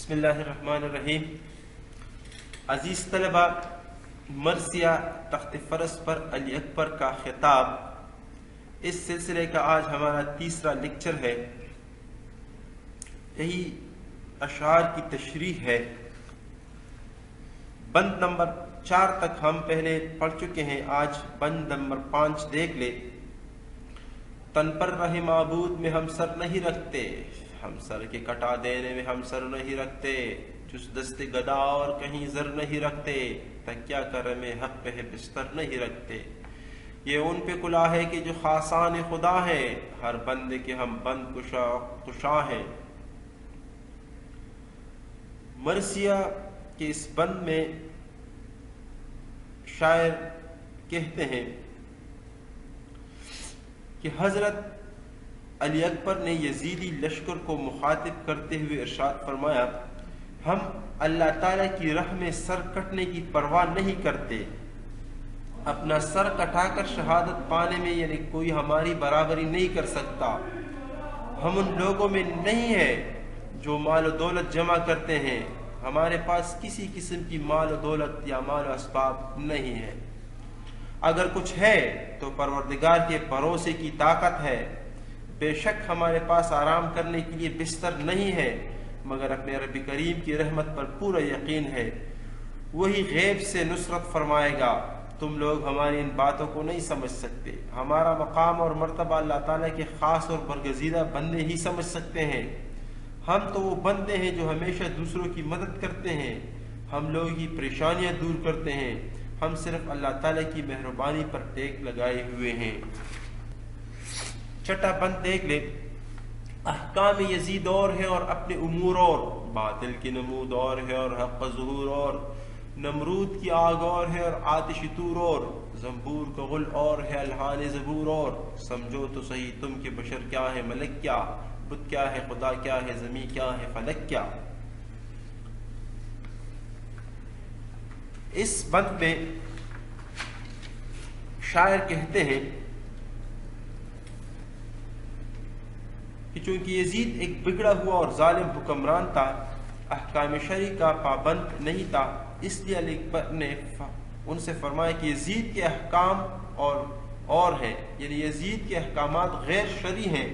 بسم اللہ الرحمن الرحیم۔ عزیز طلبہ، مرثیہ تخت فرس پر علی اکبر کا خطاب، اس سلسلے کا آج ہمارا تیسرا لیکچر ہے۔ یہی اشعار کی تشریح ہے۔ بند نمبر 4 تک ہم پہلے پڑھ چکے ہیں، آج بند نمبر 5 دیکھ لے۔ تن پر رہے معبود میں ہم سر نہیں رکھتے، ہم سر کے کٹا دینے میں ہم سر نہیں رکھتے، جس دست گدا اور کہیں زر نہیں رکھتے، تکیہ کرم حق پہ بستر نہیں رکھتے۔ یہ ان پہ کلا ہے کہ جو خاصان خدا ہیں، ہر بندے کے ہم بند کشا ہیں۔ مرثیہ کے اس بند میں شاعر کہتے ہیں کہ حضرت علی اکبر نے یزیدی لشکر کو مخاطب کرتے ہوئے ارشاد فرمایا، ہم اللہ تعالیٰ کی راہ میں سر کٹنے کی پرواہ نہیں کرتے۔ اپنا سر کٹا کر شہادت پانے میں یعنی کوئی ہماری برابری نہیں کر سکتا۔ ہم ان لوگوں میں نہیں ہیں جو مال و دولت جمع کرتے ہیں، ہمارے پاس کسی قسم کی مال و دولت یا مال و اسباب نہیں ہے۔ اگر کچھ ہے تو پروردگار کے بھروسے کی طاقت ہے۔ بے شک ہمارے پاس آرام کرنے کے لیے بستر نہیں ہے، مگر اپنے رب کریم کی رحمت پر پورا یقین ہے، وہی غیب سے نصرت فرمائے گا۔ تم لوگ ہماری ان باتوں کو نہیں سمجھ سکتے۔ ہمارا مقام اور مرتبہ اللہ تعالیٰ کے خاص اور برگزیدہ بندے ہی سمجھ سکتے ہیں۔ ہم تو وہ بندے ہیں جو ہمیشہ دوسروں کی مدد کرتے ہیں، ہم لوگوں کی پریشانیاں دور کرتے ہیں، ہم صرف اللہ تعالیٰ کی مہربانی پر ٹیک لگائے ہوئے ہیں۔ چھٹا بند دیکھ لے۔ احکام یزید اور ہے اور اپنے امور اور، باطل کی نمود اور ہے اور حق ظہور اور، نمرود کی آگ اور ہے اور آتش طور اور، زنبور کا غل اور ہے الحان زبور اور۔ سمجھو تو صحیح تم کہ بشر کیا ہے ملک کیا، بت کیا ہے خدا کیا ہے زمین کیا ہے فلک کیا۔ اس بند میں شاعر کہتے ہیں کہ چونکہ یزید ایک بگڑا ہوا اور ظالم حکمران تھا، احکام شرعی کا پابند نہیں تھا، اس لیے علی اکبر نے ان سے فرمایا کہ یزید کے احکام اور ہیں، یعنی یزید کے احکامات غیر شرعی ہیں،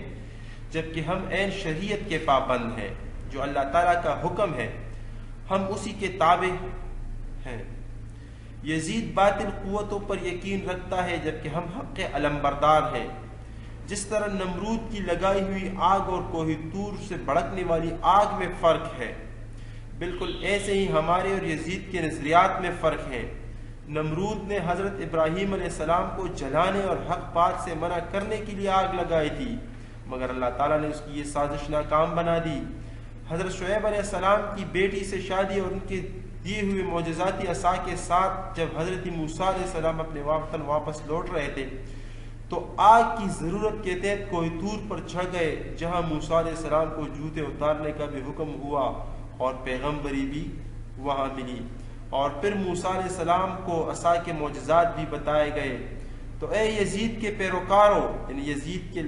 جبکہ ہم عین شریعت کے پابند ہیں۔ جو اللہ تعالیٰ کا حکم ہے ہم اسی کے تابع ہیں۔ یزید باطل قوتوں پر یقین رکھتا ہے، جبکہ ہم حق علمبردار ہیں۔ جس طرح نمرود کی لگائی ہوئی آگ اور کوہ طور سے بھڑکنے والی آگ میں فرق ہے، بالکل ایسے ہی ہمارے اور یزید کے نظریات میں فرق ہے۔ نمرود نے حضرت ابراہیم علیہ السلام کو جلانے اور حق بات سے منع کرنے کے لیے آگ لگائی تھی، مگر اللہ تعالیٰ نے اس کی یہ سازش ناکام بنا دی۔ حضرت شعیب علیہ السلام کی بیٹی سے شادی اور ان کے دیے ہوئے معجزاتی عصا کے ساتھ جب حضرت موسیٰ علیہ السلام اپنے وطن واپس لوٹ رہے تھے تو آگ کی ضرورت کے تحت کوہ طور پر چڑھ گئے، جہاں موسیٰ علیہ السلام کو جوتے اتارنے کا بھی حکم ہوا اور پیغمبری بھی وہاں ملی، اور پھر موسیٰ علیہ السلام کو عصا کے معجزات بھی بتائے گئے۔ تو اے یزید کے پیروکاروں، یعنی یزید کے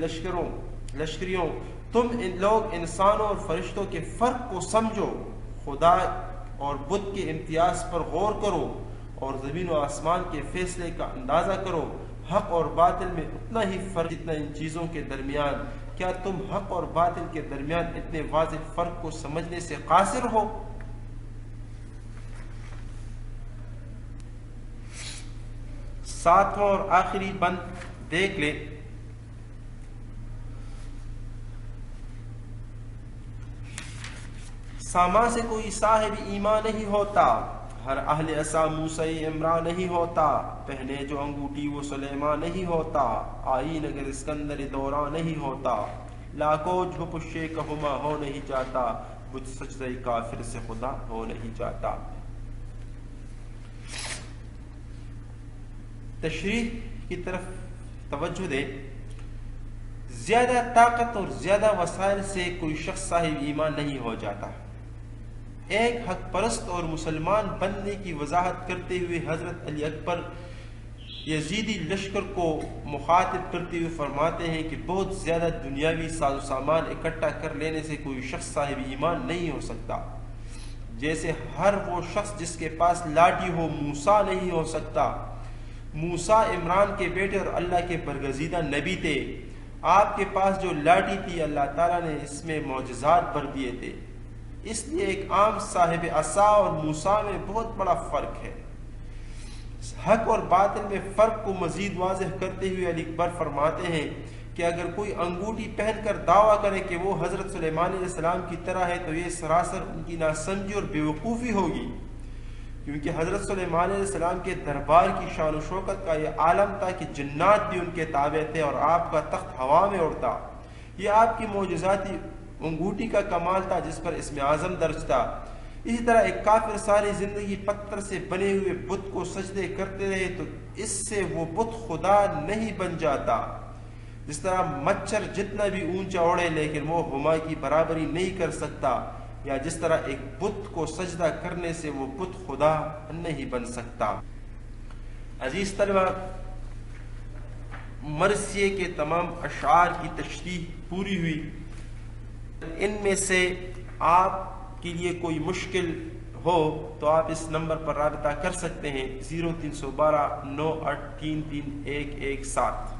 لشکریوں، تم ان لوگ انسانوں اور فرشتوں کے فرق کو سمجھو، خدا اور بت کے امتیاز پر غور کرو، اور زمین و آسمان کے فیصلے کا اندازہ کرو۔ حق اور باطل میں اتنا ہی فرق جتنا ان چیزوں کے درمیان، کیا تم حق اور باطل کے درمیان اتنے واضح فرق کو سمجھنے سے قاصر ہو؟ ساتواں اور آخری بند دیکھ لے۔ ساما سے کوئی صاحب ایمان نہیں ہوتا، ہر اہل عصا موسیٰ عمران نہیں ہوتا، پہنے جو انگوٹھی وہ سلیمان نہیں ہوتا، آئین اگر اسکندر دوران نہیں ہوتا، لاکھوں جو پشے کہما ہو نہیں جاتا، بت سجدہ کافر سے خدا ہو نہیں جاتا۔ تشریح کی طرف توجہ دے۔ زیادہ طاقت اور زیادہ وسائل سے کوئی شخص صاحب ایمان نہیں ہو جاتا۔ ایک حق پرست اور مسلمان بننے کی وضاحت کرتے ہوئے حضرت علی اکبر یزیدی لشکر کو مخاطب کرتے ہوئے فرماتے ہیں کہ بہت زیادہ دنیاوی ساز و سامان اکٹھا کر لینے سے کوئی شخص صاحب ایمان نہیں ہو سکتا۔ جیسے ہر وہ شخص جس کے پاس لاٹھی ہو موسیٰ نہیں ہو سکتا۔ موسیٰ عمران کے بیٹے اور اللہ کے برگزیدہ نبی تھے۔ آپ کے پاس جو لاٹھی تھی اللہ تعالیٰ نے اس میں معجزات بھر دیے تھے۔ اس لیے ایک عام صاحب عصا اور موسیٰ میں بہت بڑا فرق ہے۔ حق اور باطل میں فرق کو مزید واضح کرتے ہوئے علی اکبر فرماتے ہیں کہ اگر کوئی انگوٹھی پہن کر دعویٰ کرے کہ وہ حضرت سلیمان علیہ السلام کی طرح ہے تو یہ سراسر ان کی ناسمجھی اور بیوقوفی ہوگی، کیونکہ حضرت سلیمان علیہ السلام کے دربار کی شان و شوکت کا یہ عالم تھا کہ جنات بھی ان کے تابع تھے اور آپ کا تخت ہوا میں اڑتا۔ یہ آپ کی معجزاتی انگوٹھی کا کمال تھا جس پر اسم اعظم درج تھا۔ اسی طرح ایک کافر ساری زندگی پتھر سے بنے ہوئے بت کو سجدے کرتے رہے تو اس سے وہ بت خدا نہیں بن جاتا۔ جس طرح مچھر جتنا بھی اونچا اڑے لیکن وہ ہما کی برابری نہیں کر سکتا، یا جس طرح ایک بت کو سجدہ کرنے سے وہ بت خدا نہیں بن سکتا۔ عزیز طلبہ، مرثیے کے تمام اشعار کی تشریح پوری ہوئی۔ ان میں سے آپ کے لیے کوئی مشکل ہو تو آپ اس نمبر پر رابطہ کر سکتے ہیں 0312 9833 117۔